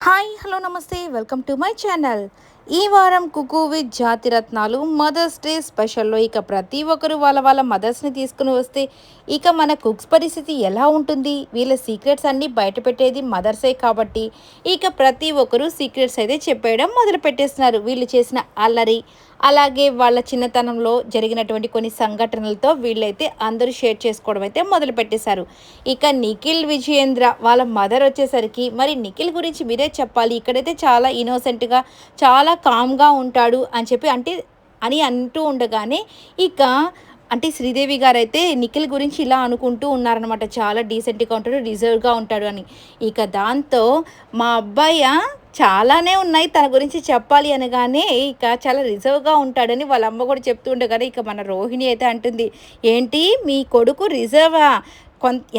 Hi hello namaste welcome to my channel. ఈ వారం cooku with Jathiratnalu mother's day స్పెషల్లో ఇక ప్రతి ఒక్కరు వాళ్ళ మదర్స్ని తీసుకుని వస్తే ఇక మన కుక్స్ పరిస్థితి ఎలా ఉంటుంది? వీళ్ళ సీక్రెట్స్ అన్నీ బయట పెట్టేది మదర్సే కాబట్టి ఇక ప్రతి ఒక్కరు సీక్రెట్స్ అయితే చెప్పేయడం మొదలు పెట్టేస్తున్నారు. వీళ్ళు చేసిన అల్లరి అలాగే వాళ్ళ చిన్నతనంలో జరిగినటువంటి కొన్ని సంఘటనలతో వీళ్ళైతే అందరూ షేర్ చేసుకోవడం అయితే మొదలు పెట్టేశారు. ఇక నిఖిల్ విజయేంద్ర వాళ్ళ మదర్ వచ్చేసరికి మరి నిఖిల్ గురించి మీరే చెప్పాలి. ఇక్కడైతే చాలా ఇన్నోసెంట్గా చాలా కామ్గా ఉంటాడు అని చెప్పి అని అంటూ ఉండగానే ఇక శ్రీదేవి గారైతే నిఖిల్ గురించి ఇలా అనుకుంటూ ఉన్నారనమాట. చాలా డీసెంట్గా ఉంటాడు, రిజర్వ్గా ఉంటాడు అని. ఇక దాంతో మా అబ్బాయి చాలానే ఉన్నాయి తన గురించి చెప్పాలి అనగానే ఇక చాలా రిజర్వ్గా ఉంటాడని వాళ్ళ అమ్మ కూడా చెప్తూ ఉండగానే ఇక మన రోహిణి అయితే అంటుంది, ఏంటి మీ కొడుకు రిజర్వా?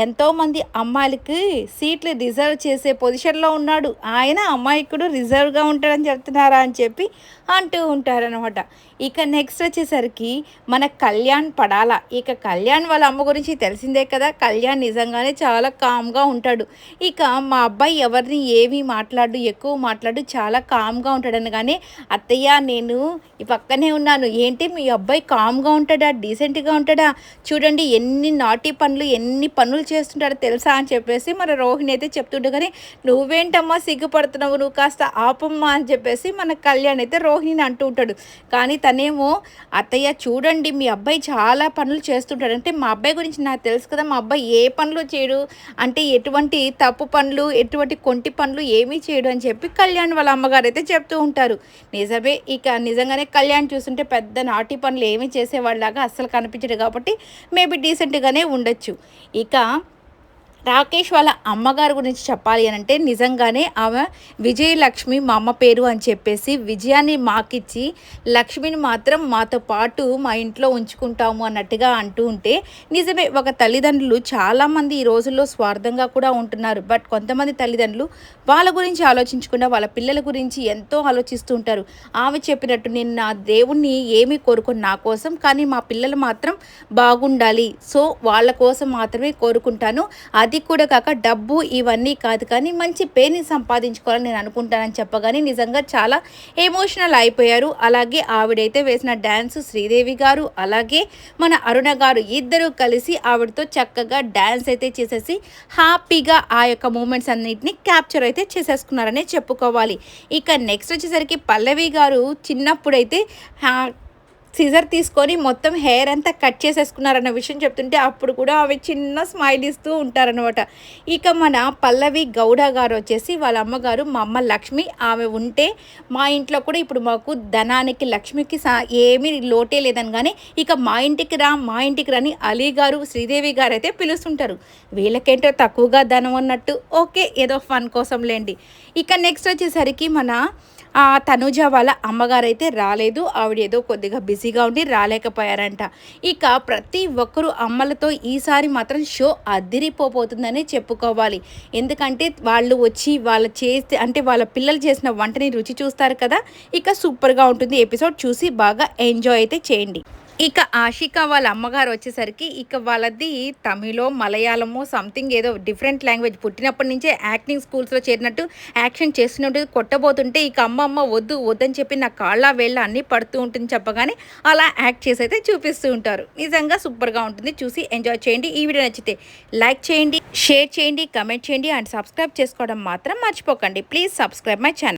ఎంతోమంది అమ్మాయిలకి సీట్లు రిజర్వ్ చేసే పొజిషన్లో ఉన్నాడు, ఆయన అమ్మాయికుడు రిజర్వ్గా ఉంటాడని చెప్తున్నారా అని చెప్పి అంటూ ఉంటారనమాట. ఇక నెక్స్ట్ వచ్చేసరికి మన కళ్యాణ్ పడాల. ఇక కళ్యాణ్ వాళ్ళ అమ్మ గురించి తెలిసిందే కదా. కళ్యాణ్ నిజంగానే చాలా కామ్గా ఉంటాడు. ఇక మా అబ్బాయి ఎవరిని ఏమీ ఎక్కువ మాట్లాడు, చాలా కామ్గా ఉంటాడని. కానీ అత్తయ్య నేను ఈ పక్కనే ఉన్నాను, ఏంటి మీ అబ్బాయి కామ్గా ఉంటాడా, డీసెంట్గా ఉంటాడా, చూడండి ఎన్ని నాటి పనులు ఎన్ని పనులు చేస్తుంటాడో తెలుసా అని చెప్పేసి మన రోహిణి అయితే చెప్తుండే. కానీ నువ్వేంటమ్మా సిగ్గుపడుతున్నావు, నువ్వు కాస్త ఆపమ్మా అని చెప్పేసి మన కళ్యాణ్ అయితే రోహిణిని అంటూ ఉంటాడు. కానీ తనేమో అత్తయ్య చూడండి మీ అబ్బాయి చాలా పనులు చేస్తుంటాడు, అంటే మా అబ్బాయి గురించి నాకు తెలుసు కదా, మా అబ్బాయి ఏ పనులు చేయడు, అంటే ఎటువంటి తప్పు పనులు ఎటువంటి కొంటి పనులు ఏమీ చేయడు అని చెప్పి కళ్యాణ్ వాళ్ళ అమ్మగారు అయితే చెప్తూ ఉంటారు. నిజమే, ఇక నిజంగానే కళ్యాణ్ చూస్తుంటే పెద్ద నాటి పనులు ఏమీ చేసేవాళ్ళలాగా అస్సలు కనిపించడు కాబట్టి మేబీ డీసెంట్గానే ఉండొచ్చు. ఇక రాకేష్ వాళ్ళ అమ్మగారు గురించి చెప్పాలి అని అంటే నిజంగానే ఆమె విజయలక్ష్మి మా అమ్మ పేరు అని చెప్పేసి విజయాన్ని మాకిచ్చి లక్ష్మిని మాత్రం మాతో పాటు మా ఇంట్లో ఉంచుకుంటాము అన్నట్టుగా అంటూ ఉంటే నిజమే, ఒక తల్లిదండ్రులు చాలామంది ఈ రోజుల్లో స్వార్థంగా కూడా ఉంటున్నారు. బట్ కొంతమంది తల్లిదండ్రులు వాళ్ళ గురించి ఆలోచించకుండా వాళ్ళ పిల్లల గురించి ఎంతో ఆలోచిస్తూ ఉంటారు. ఆమె చెప్పినట్టు నేను నా దేవుణ్ణి ఏమీ కోరుకోను నా కోసం, కానీ మా పిల్లలు మాత్రం బాగుండాలి, సో వాళ్ళ కోసం మాత్రమే కోరుకుంటాను, అది కూడా కాక డబ్బు ఇవన్నీ కాదు కానీ మంచి పేరుని సంపాదించుకోవాలని నేను అనుకుంటానని చెప్పగానే నిజంగా చాలా ఎమోషనల్ అయిపోయారు. అలాగే ఆవిడైతే వేసిన డ్యాన్స్ శ్రీదేవి గారు అలాగే మన అరుణ గారు ఇద్దరు కలిసి ఆవిడతో చక్కగా డ్యాన్స్ అయితే చేసేసి హ్యాపీగా ఆ యొక్క మూమెంట్స్ అన్నిటిని క్యాప్చర్ అయితే చేసేసుకున్నారనే చెప్పుకోవాలి. ఇక నెక్స్ట్ వచ్చేసరికి పల్లవి గారు చిన్నప్పుడైతే సిజర్ తీసుకొని మొత్తం హెయిర్ అంతా కట్ చేసేసుకున్నారన్న విషయం చెప్తుంటే అప్పుడు కూడా ఆమె చిన్న స్మైల్ ఇస్తూ ఉంటారనమాట. ఇక మన పల్లవి గౌడ గారు వచ్చేసి వాళ్ళ అమ్మగారు మా అమ్మ లక్ష్మి, ఆమె ఉంటే మా ఇంట్లో కూడా ఇప్పుడు మాకు ధనానికి లక్ష్మికి ఏమీ లోటే లేదని. కానీ ఇక మా ఇంటికి రాని అలీ గారు శ్రీదేవి గారు అయితే పిలుస్తుంటారు. వీళ్ళకేంటో తక్కువగా ధనం అన్నట్టు, ఓకే ఏదో ఫన్ కోసం లేండి. ఇక నెక్స్ట్ వచ్చేసరికి మన తనుజ వాళ్ళ అమ్మగారు అయితే రాలేదు, ఆవిడ ఏదో కొద్దిగా బిజీగా ఉండి రాలేకపోయారంట. ఇక ప్రతి ఒక్కరు అమ్మలతో ఈసారి మాత్రం షో అదిరిపోతుందని చెప్పుకోవాలి. ఎందుకంటే వాళ్ళు వచ్చి వాళ్ళ పిల్లలు చేసిన వంటని రుచి చూస్తారు కదా, ఇక సూపర్గా ఉంటుంది. ఎపిసోడ్ చూసి బాగా ఎంజాయ్ అయితే చేయండి. ఇక ఆషిక వాళ్ళ అమ్మగారు వచ్చేసరికి ఇక వాళ్ళది తమిళో మలయాళమో సంథింగ్ ఏదో డిఫరెంట్ లాంగ్వేజ్, పుట్టినప్పటి నుంచే యాక్టింగ్ స్కూల్స్లో చేరినట్టు యాక్షన్ చేస్తున్నట్టు కొట్టబోతుంటే ఇక అమ్మ వద్దని చెప్పి నా కాళ్ళ వేళ్ళ అన్నీ పడుతూ ఉంటుంది చెప్పగానే అలా యాక్ట్ చేసి అయితే చూపిస్తూ ఉంటారు. నిజంగా సూపర్గా ఉంటుంది, చూసి ఎంజాయ్ చేయండి. ఈ వీడియో నచ్చితే లైక్ చేయండి, షేర్ చేయండి, కమెంట్ చేయండి అండ్ సబ్స్క్రైబ్ చేసుకోవడం మాత్రం మర్చిపోకండి. Please subscribe my channel.